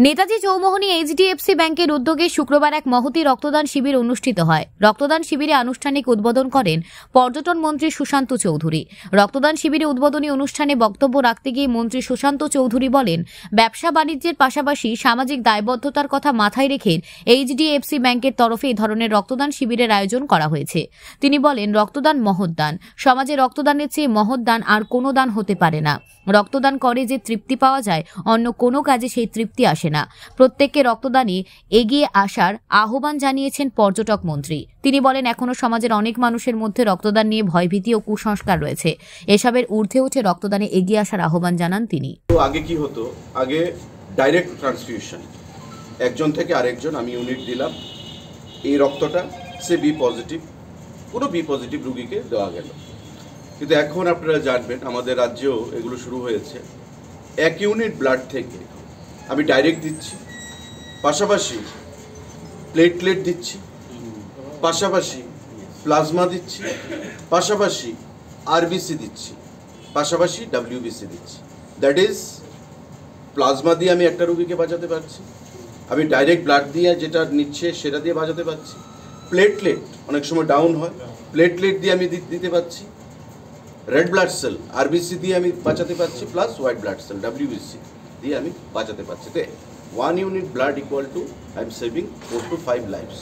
Netaji Chowmuhani HDFC ব্যাংকের উদ্যোগে শুক্রবার এক মহতী রক্তদান শিবির অনুষ্ঠিত হয়। রক্তদান শিবিরে আনুষ্ঠানিক উদ্বোধন করেন পর্যটন মন্ত্রী সুশান্ত চৌধুরী। রক্তদান শিবিরে উদ্বোধনী অনুষ্ঠানে বক্তব্য রাখতে গিয়ে মন্ত্রী সুশান্ত চৌধুরী বলেন, ব্যবসা বাণিজ্যের পাশাপাশি সামাজিক দায়বদ্ধতার কথা মাথায় রেখে এইচডিএফসি ব্যাংকের তরফে এই ধরনের রক্তদান শিবিরের আয়োজন করা হয়েছে। তিনি বলেন, রক্তদান মহৎ দান। সমাজে রক্তদানের চেয়ে মহৎ দান আর কোনো দান হতে পারে না। রক্তদান করে যে তৃপ্তি পাওয়া যায়, অন্য কোনো কাজে সেই তৃপ্তি আসে না। প্রত্যেককে রক্তদানে এগিয়ে আসার আহ্বান জানিয়েছেন পর্যটক মন্ত্রী। তিনি বলেন, এখনো সমাজের অনেক মানুষের মধ্যে রক্তদান নিয়ে ভয়ভীতি ও কুসংস্কার রয়েছে। এসবের ঊর্ধ্বে উঠে রক্তদানে এগিয়ে আসার আহ্বান জানান তিনি। আগে কি হতো, আগে ডাইরেক্ট ট্রান্সফিউশন, একজন থেকে আরেকজন, আমি ইউনিট দিলাম, এই রক্তটা সে বি পজিটিভ, কোনো বি পজিটিভ রুগীকে দেওয়া গেল। কিন্তু এখন আপনারা জানবেন আমাদের রাজ্যেও এগুলো শুরু হয়েছে। এক ইউনিট ব্লাড থেকে আমি ডাইরেক্ট দিচ্ছি, পাশাপাশি প্লেটলেট দিচ্ছি, পাশাপাশি প্লাজমা দিচ্ছি, পাশাপাশি আরবিসি দিচ্ছি, পাশাপাশি ডাব্লিউবিসি দিচ্ছি। দ্যাট ইজ, প্লাজমা দিয়ে আমি একটা রুগীকে বাঁচাতে পারছি, আমি ডাইরেক্ট ব্লাড দিয়ে যেটা নিচ্ছে সেটা দিয়ে বাঁচাতে পারছি, প্লেটলেট অনেক সময় ডাউন হয়, প্লেটলেট দিয়ে আমি দিতে পারছি, রেড ব্লাড সেল আরবিসি দিয়ে আমি বাঁচাতে পারছি, plus white blood cell WBC দিয়ে আমি বাঁচাতে পারছি। তো 1 unit blood equal to I am saving 4 to 5 lives.